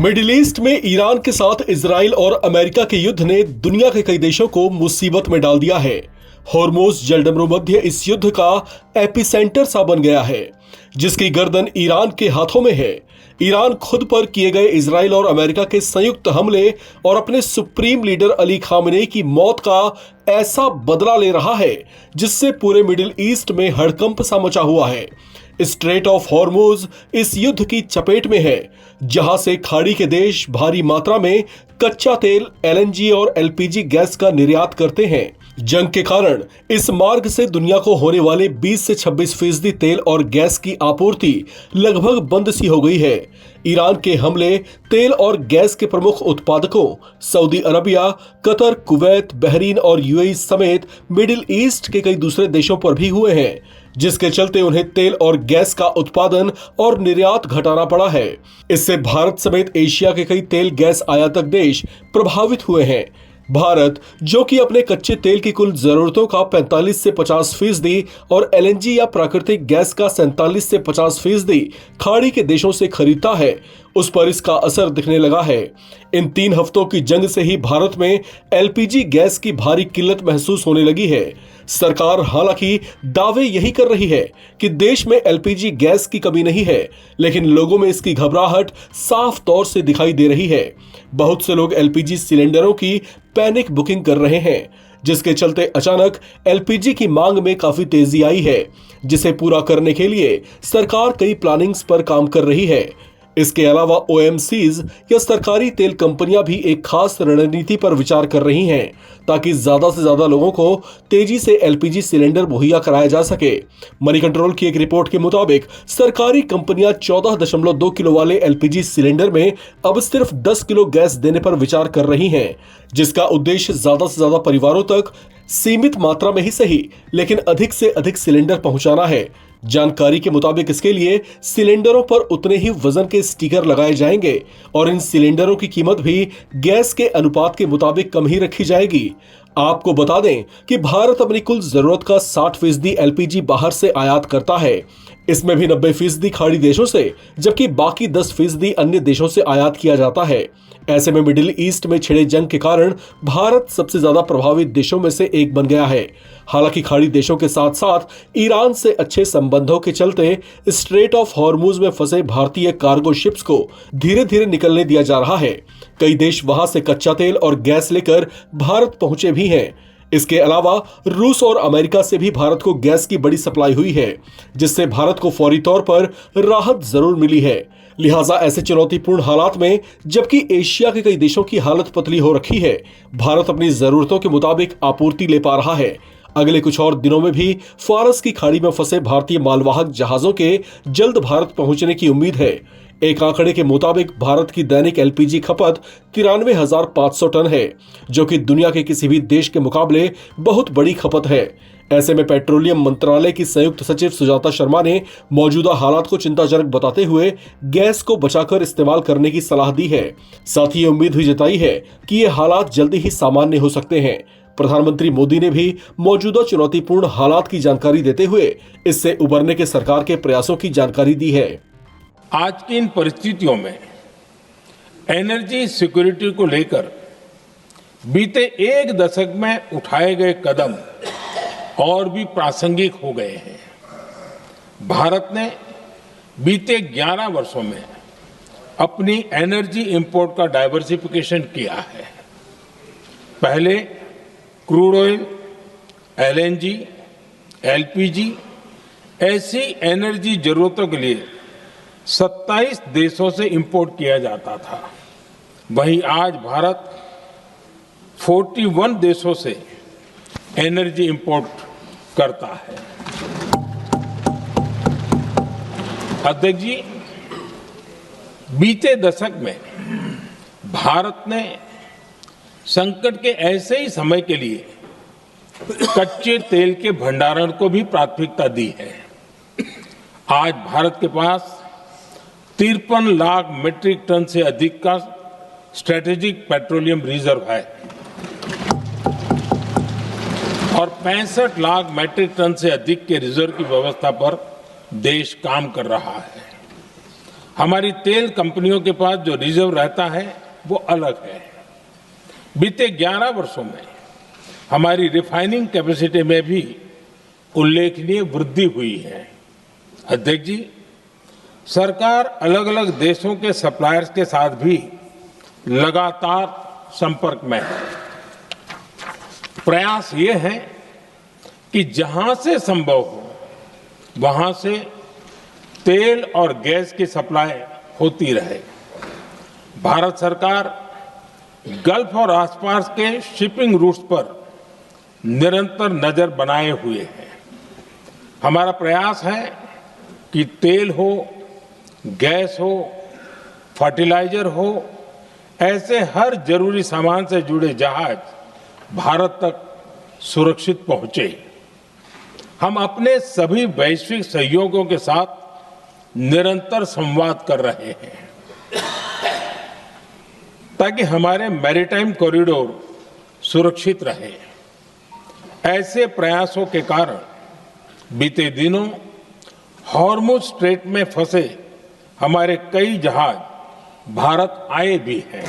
Middle east में Iran के साथ इजराइल और अमेरिका के युद्ध ने दुनिया के कई देशों को मुसीबत में डाल दिया है। हॉर्मुज जलडमरू मध्य इस युद्ध का एपिसेंटर सा बन गया है, जिसकी गर्दन ईरान के हाथों में है। ईरान खुद पर किए गए इजराइल और अमेरिका के संयुक्त हमले और अपने सुप्रीम लीडर अली खामेनेई की मौत का ऐसा बदला ले रहा है, जिससे पूरे मिडिल ईस्ट में हड़कंप सा मचा हुआ है। स्ट्रेट ऑफ हॉर्मुज इस युद्ध की चपेट में है, जहां से खाड़ी के देश भारी मात्रा में कच्चा तेल, एलएनजी और एलपीजी गैस का निर्यात करते हैं। जंग के कारण इस मार्ग से दुनिया को होने वाले 20 से 26% तेल और गैस की आपूर्ति लगभग बंद सी हो गई है। ईरान के हमले तेल और गैस के प्रमुख उत्पादकों Saudi Arabia, Qatar, Kuwait, Bahrain और यूएई समेत मिडिल ईस्ट के कई दूसरे देशों पर भी हुए हैं, जिसके चलते उन्हें तेल और गैस का उत्पादन और निर्यात घटाना पड़ा है। इससे भारत समेत एशिया के कई तेल गैस आयातक देश प्रभावित हुए हैं। भारत, जो कि अपने कच्चे तेल की कुल जरूरतों का 45 से 50% और एलएनजी या प्राकृतिक गैस का 47 से 50% खाड़ी के देशों से खरीदता है, उस पर इसका असर दिखने लगा है। इन 3 हफ्तों की जंग से ही भारत में एलपीजी गैस की भारी किल्लत महसूस होने लगी है। सरकार हालांकि दावे यही कर रही है कि देश में एलपीजी गैस की कमी नहीं है, लेकिन लोगों में इसकी घबराहट साफ तौर से दिखाई दे रही है। बहुत से लोग एलपीजी सिलेंडरों की पैनिक बुकिंग कर रहे हैं, जिसके चलते अचानक एलपीजी की मांग में काफी तेजी आई है, जिसे पूरा करने के लिए सरकार कई प्लानिंग्स पर काम कर रही है। इसके अलावा ओएमसीज या सरकारी तेल कंपनियां भी एक खास रणनीति पर विचार कर रही हैं, ताकि ज्यादा से ज्यादा लोगों को तेजी से एलपीजी सिलेंडर मुहैया कराया जा सके। मनी कंट्रोल की एक रिपोर्ट के मुताबिक सरकारी कंपनियां 14.2 किलो वाले एलपीजी सिलेंडर में अब सिर्फ 10 किलो गैस देने पर विचार कर रही हैं, जिसका उद्देश्य ज्यादा से ज्यादा परिवारों तक सीमित मात्रा में ही सही, लेकिन अधिक से अधिक सिलेंडर पहुंचाना है। जानकारी के मुताबिक इसके लिए सिलेंडरों पर उतने ही वजन के स्टिकर लगाए जाएंगे और इन सिलेंडरों की कीमत भी गैस के अनुपात के मुताबिक कम ही रखी जाएगी। आपको बता दें कि भारत अपनी कुल जरूरत का 60% एलपीजी बाहर से आयात करता है। इसमें भी 90% खाड़ी देशों से, जबकि बाकी 10% अन्य देशों से आयात किया जाता है। ऐसे में मिडिल ईस्ट में छिड़े जंग के कारण भारत सबसे ज्यादा प्रभावित देशों में से एक बन गया है। हालांकि खाड़ी देशों के साथ साथ ईरान से अच्छे संबंधों के चलते स्ट्रेट ऑफ हॉर्मुज में फंसे भारतीय कार्गो शिप्स को धीरे धीरे निकलने दिया जा रहा है। कई देश वहां से कच्चा तेल और गैस लेकर भारत पहुंचे भी हैं। इसके अलावा रूस और अमेरिका से भी भारत को गैस की बड़ी सप्लाई हुई है, जिससे भारत को फौरी तौर पर राहत जरूर मिली है। लिहाजा ऐसे चुनौतीपूर्ण हालात में, जबकि एशिया के कई देशों की हालत पतली हो रखी है, भारत अपनी जरूरतों के मुताबिक आपूर्ति ले पा रहा है। अगले कुछ और दिनों में भी फारस की खाड़ी में फंसे भारतीय मालवाहक जहाजों के जल्द भारत पहुंचने की उम्मीद है। एक आंकड़े के मुताबिक भारत की दैनिक एलपीजी खपत 93,500 टन है, जो कि दुनिया के किसी भी देश के मुकाबले बहुत बड़ी खपत है। ऐसे में पेट्रोलियम मंत्रालय की संयुक्त सचिव सुजाता शर्मा ने मौजूदा हालात को चिंताजनक बताते हुए गैस को बचाकर इस्तेमाल करने की सलाह दी है। साथ ही ये उम्मीद भी जताई है कि ये हालात जल्दी ही सामान्य हो सकते हैं। प्रधानमंत्री मोदी ने भी मौजूदा चुनौतीपूर्ण हालात की जानकारी देते हुए इससे उबरने के सरकार के प्रयासों की जानकारी दी है। आज की इन परिस्थितियों में एनर्जी सिक्योरिटी को लेकर बीते 1 दशक में उठाए गए कदम और भी प्रासंगिक हो गए हैं। भारत ने बीते 11 वर्षों में अपनी एनर्जी इंपोर्ट का डाइवर्सिफिकेशन किया है। पहले क्रूड ऑयल, एलएनजी, एलपीजी ऐसी एनर्जी जरूरतों के लिए 27 देशों से इंपोर्ट किया जाता था। वहीं आज भारत 41 देशों से एनर्जी इंपोर्ट करता है। अध्यक्ष जी, बीते दशक में भारत ने संकट के ऐसे ही समय के लिए कच्चे तेल के भंडारण को भी प्राथमिकता दी है। आज भारत के पास 53 लाख मीट्रिक टन से अधिक का स्ट्रेटेजिक पेट्रोलियम रिजर्व है और 65 लाख मीट्रिक टन से अधिक के रिजर्व की व्यवस्था पर देश काम कर रहा है। हमारी तेल कंपनियों के पास जो रिजर्व रहता है वो अलग है। बीते 11 वर्षों में हमारी रिफाइनिंग कैपेसिटी में भी उल्लेखनीय वृद्धि हुई है। अध्यक्ष जी, सरकार अलग अलग देशों के सप्लायर्स के साथ भी लगातार संपर्क में है। प्रयास ये है कि जहां से संभव हो वहां से तेल और गैस की सप्लाई होती रहे। भारत सरकार गल्फ और आसपास के शिपिंग रूट्स पर निरंतर नजर बनाए हुए है। हमारा प्रयास है कि तेल हो, गैस हो, फर्टिलाइजर हो, ऐसे हर जरूरी सामान से जुड़े जहाज भारत तक सुरक्षित पहुंचे। हम अपने सभी वैश्विक सहयोगियों के साथ निरंतर संवाद कर रहे हैं ताकि हमारे मैरीटाइम कॉरिडोर सुरक्षित रहे। ऐसे प्रयासों के कारण बीते दिनों हॉर्मुज स्ट्रेट में फंसे हमारे कई जहाज भारत आए भी हैं।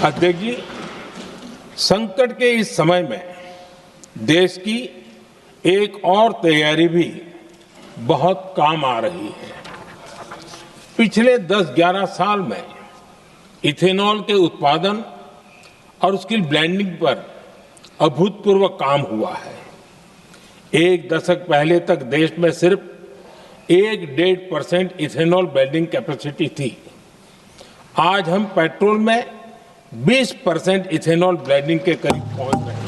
अध्यक्ष जी, संकट के इस समय में देश की एक और तैयारी भी बहुत काम आ रही है। पिछले 10-11 साल में इथेनॉल के उत्पादन और उसकी ब्लेंडिंग पर अभूतपूर्व काम हुआ है। एक दशक पहले तक देश में सिर्फ 1-1.5% इथेनॉल ब्लेंडिंग कैपेसिटी थी। आज हम पेट्रोल में 20% इथेनॉल ब्लेंडिंग के करीब पहुंच रहे हैं।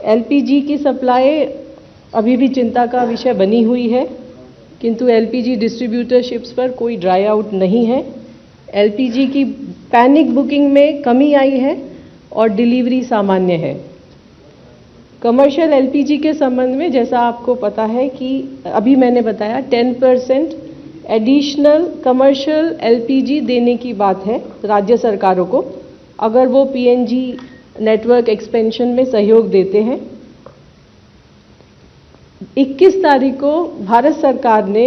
एलपीजी की सप्लाई अभी भी चिंता का विषय बनी हुई है, किंतु एलपीजी डिस्ट्रीब्यूटरशिप्स पर कोई ड्राई आउट नहीं है। एलपीजी की पैनिक बुकिंग में कमी आई है और डिलीवरी सामान्य है। कमर्शियल एलपीजी के संबंध में जैसा आपको पता है कि अभी मैंने बताया 10% एडिशनल कमर्शियल एलपीजी देने की बात है राज्य सरकारों को, अगर वो पीएनजी नेटवर्क एक्सपेंशन में सहयोग देते हैं। 21 तारीख को भारत सरकार ने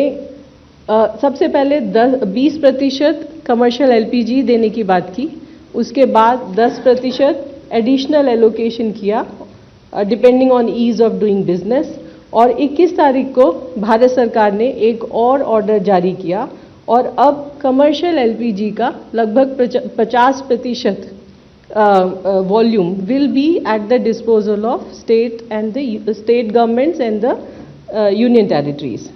सबसे पहले 20% कमर्शियल एलपीजी देने की बात की, उसके बाद 10% एडिशनल एलोकेशन किया depending on ease of doing business, और 21 तारीख को भारत सरकार ने एक और ऑर्डर जारी किया और अब कमर्शियल एलपीजी का लगभग 50% volume will be at the disposal of state governments and the union territories.